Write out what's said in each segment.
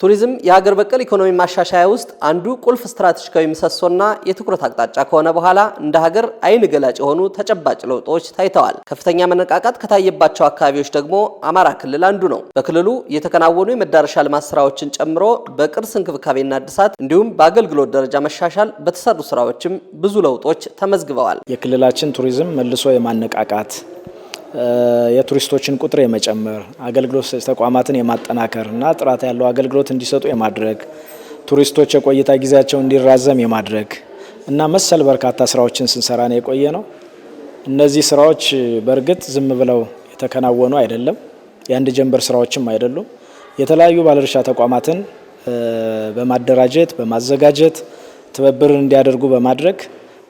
ቱሪዝም የሀገር በቀል ኢኮኖሚ ማሻሻያ ውስጥ አንዱ ቁልፍ ስትራቴጂካዊ ምሰሶና የትኩረት አቅጣጫ ከሆነ በኋላ እንደ ሀገር አይን ገላጭ የሆኑ ተጨባጭ ለውጦች ታይተዋል። ከፍተኛ መነቃቃት ከታየባቸው አካባቢዎች ደግሞ አማራ ክልል አንዱ ነው። በክልሉ የተከናወኑ የመዳረሻ ልማት ስራዎችን ጨምሮ በቅርስ እንክብካቤና እድሳት እንዲሁም በአገልግሎት ደረጃ መሻሻል በተሰሩ ስራዎችም ብዙ ለውጦች ተመዝግበዋል። የክልላችን ቱሪዝም መልሶ የማነቃቃት የቱሪስቶችን ቁጥር የመጨመር አገልግሎት ተቋማትን የማጠናከር እና ጥራት ያለው አገልግሎት እንዲሰጡ የማድረግ ቱሪስቶች የቆይታ ጊዜያቸው እንዲራዘም የማድረግ እና መሰል በርካታ ስራዎችን ስንሰራ ነው የቆየ ነው። እነዚህ ስራዎች በእርግጥ ዝም ብለው የተከናወኑ አይደለም፣ የአንድ ጀንበር ስራዎችም አይደሉም። የተለያዩ ባለድርሻ ተቋማትን በማደራጀት በማዘጋጀት ትብብር እንዲያደርጉ በማድረግ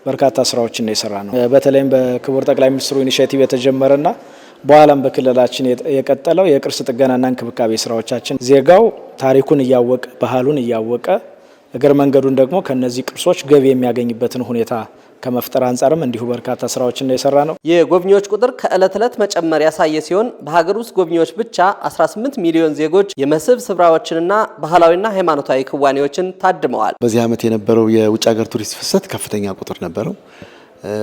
በርካታ ስራዎችን ነው የሰራ ነው። በተለይም በክቡር ጠቅላይ ሚኒስትሩ ኢኒሼቲቭ የተጀመረና በኋላም በክልላችን የቀጠለው የቅርስ ጥገናና እንክብካቤ ስራዎቻችን ዜጋው ታሪኩን እያወቀ ባህሉን እያወቀ እግር መንገዱን ደግሞ ከነዚህ ቅርሶች ገቢ የሚያገኝበትን ሁኔታ ከመፍጠር አንጻርም እንዲሁ በርካታ ስራዎችን ነው የሰራ ነው። የጎብኚዎች ቁጥር ከዕለት ዕለት መጨመር ያሳየ ሲሆን በሀገር ውስጥ ጎብኚዎች ብቻ 18 ሚሊዮን ዜጎች የመስህብ ስፍራዎችንና ባህላዊና ሃይማኖታዊ ክዋኔዎችን ታድመዋል። በዚህ ዓመት የነበረው የውጭ ሀገር ቱሪስት ፍሰት ከፍተኛ ቁጥር ነበረው።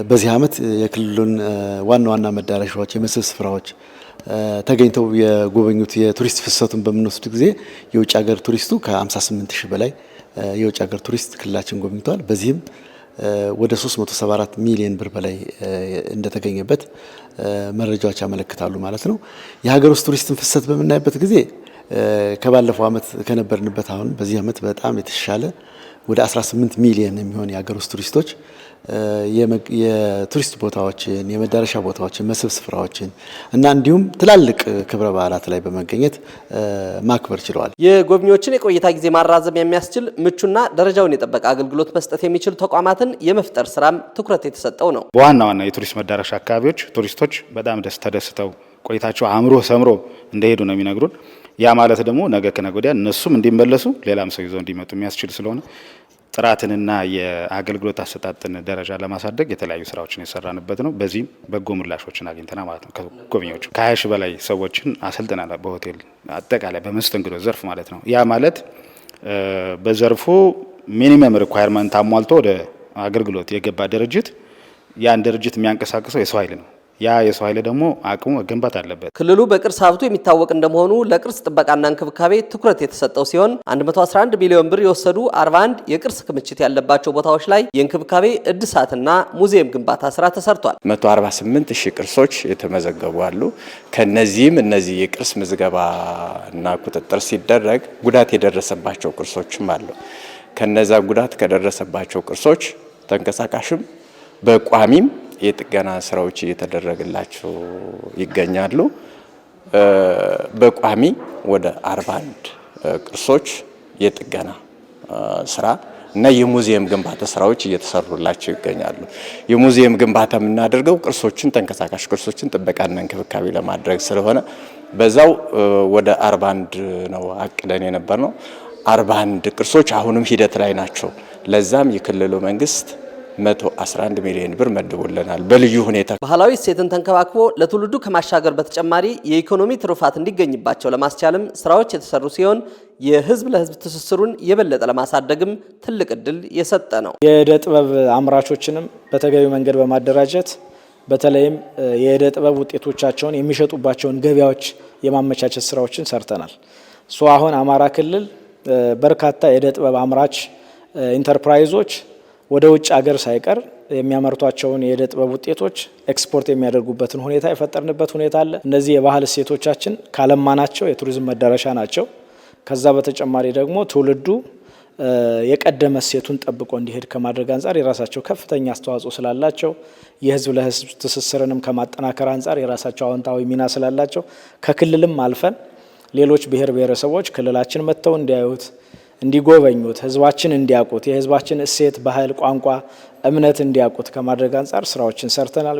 በዚህ ዓመት የክልሉን ዋና ዋና መዳረሻዎች የመስህብ ስፍራዎች ተገኝተው የጎበኙት የቱሪስት ፍሰቱን በምንወስድ ጊዜ የውጭ ሀገር ቱሪስቱ ከ58 ሺህ በላይ የውጭ ሀገር ቱሪስት ክልላችን ጎብኝቷል። በዚህም ወደ 374 ሚሊዮን ብር በላይ እንደተገኘበት መረጃዎች ያመለክታሉ ማለት ነው። የሀገር ውስጥ ቱሪስትን ፍሰት በምናይበት ጊዜ ከባለፈው ዓመት ከነበርንበት አሁን በዚህ ዓመት በጣም የተሻለ ወደ 18 ሚሊዮን የሚሆን የሀገር ውስጥ ቱሪስቶች የቱሪስት ቦታዎችን የመዳረሻ ቦታዎችን መስህብ ስፍራዎችን እና እንዲሁም ትላልቅ ክብረ በዓላት ላይ በመገኘት ማክበር ችለዋል። የጎብኚዎችን የቆይታ ጊዜ ማራዘም የሚያስችል ምቹና ደረጃውን የጠበቀ አገልግሎት መስጠት የሚችሉ ተቋማትን የመፍጠር ስራም ትኩረት የተሰጠው ነው። በዋና ዋና የቱሪስት መዳረሻ አካባቢዎች ቱሪስቶች በጣም ተደስተው ቆይታቸው አምሮ ሰምሮ እንደሄዱ ነው የሚነግሩን። ያ ማለት ደግሞ ነገ ከነገ ወዲያ እነሱም እንዲመለሱ ሌላም ሰው ይዘው እንዲመጡ የሚያስችል ስለሆነ ጥራትንና የአገልግሎት አሰጣጥን ደረጃ ለማሳደግ የተለያዩ ስራዎችን የሰራንበት ነው። በዚህም በጎ ምላሾችን አግኝተናል ማለት ነው። ከጎብኚዎቹ ከ20 ሺህ በላይ ሰዎችን አሰልጥነናል። በሆቴል አጠቃላይ በመስተንግዶ ዘርፍ ማለት ነው። ያ ማለት በዘርፉ ሚኒመም ሪኳየርመንት አሟልቶ ወደ አገልግሎት የገባ ድርጅት ያን ድርጅት የሚያንቀሳቅሰው የሰው ኃይል ነው። ያ የሰው ኃይል ደግሞ አቅሙ መገንባት አለበት። ክልሉ በቅርስ ሀብቱ የሚታወቅ እንደመሆኑ ለቅርስ ጥበቃና እንክብካቤ ትኩረት የተሰጠው ሲሆን 111 ሚሊዮን ብር የወሰዱ 41 የቅርስ ክምችት ያለባቸው ቦታዎች ላይ የእንክብካቤ እድሳትና ሙዚየም ግንባታ ስራ ተሰርቷል። 148 ሺህ ቅርሶች የተመዘገቡ አሉ። ከነዚህም እነዚህ የቅርስ ምዝገባና ቁጥጥር ሲደረግ ጉዳት የደረሰባቸው ቅርሶችም አሉ። ከነዛ ጉዳት ከደረሰባቸው ቅርሶች ተንቀሳቃሽም በቋሚም የጥገና ስራዎች እየተደረገላቸው ይገኛሉ። በቋሚ ወደ 41 ቅርሶች የጥገና ስራ እና የሙዚየም ግንባታ ስራዎች እየተሰሩላቸው ይገኛሉ። የሙዚየም ግንባታ የምናደርገው ቅርሶችን ተንቀሳቃሽ ቅርሶችን ጥበቃና እንክብካቤ ለማድረግ ስለሆነ በዛው ወደ 41 ነው አቅደን የነበርነው። 41 ቅርሶች አሁንም ሂደት ላይ ናቸው። ለዛም የክልሉ መንግስት 111 ሚሊዮን ብር መድቦልናል። በልዩ ሁኔታ ባህላዊ እሴትን ተንከባክቦ ለትውልዱ ከማሻገር በተጨማሪ የኢኮኖሚ ትሩፋት እንዲገኝባቸው ለማስቻልም ስራዎች የተሰሩ ሲሆን የህዝብ ለህዝብ ትስስሩን የበለጠ ለማሳደግም ትልቅ እድል የሰጠ ነው። የእደ ጥበብ አምራቾችንም በተገቢ መንገድ በማደራጀት በተለይም የእደ ጥበብ ውጤቶቻቸውን የሚሸጡባቸውን ገበያዎች የማመቻቸት ስራዎችን ሰርተናል። አሁን አማራ ክልል በርካታ የእደ ጥበብ አምራች ኢንተርፕራይዞች ወደ ውጭ ሀገር ሳይቀር የሚያመርቷቸውን የእደ ጥበብ ውጤቶች ኤክስፖርት የሚያደርጉበትን ሁኔታ የፈጠርንበት ሁኔታ አለ። እነዚህ የባህል እሴቶቻችን ካለማናቸው የቱሪዝም መዳረሻ ናቸው። ከዛ በተጨማሪ ደግሞ ትውልዱ የቀደመ እሴቱን ጠብቆ እንዲሄድ ከማድረግ አንጻር የራሳቸው ከፍተኛ አስተዋጽኦ ስላላቸው የህዝብ ለህዝብ ትስስርንም ከማጠናከር አንጻር የራሳቸው አዎንታዊ ሚና ስላላቸው ከክልልም አልፈን ሌሎች ብሔር ብሔረሰቦች ክልላችን መጥተው እንዲያዩት እንዲጎበኙት ህዝባችን እንዲያውቁት የህዝባችን እሴት፣ ባህል፣ ቋንቋ፣ እምነት እንዲያውቁት ከማድረግ አንጻር ስራዎችን ሰርተናል።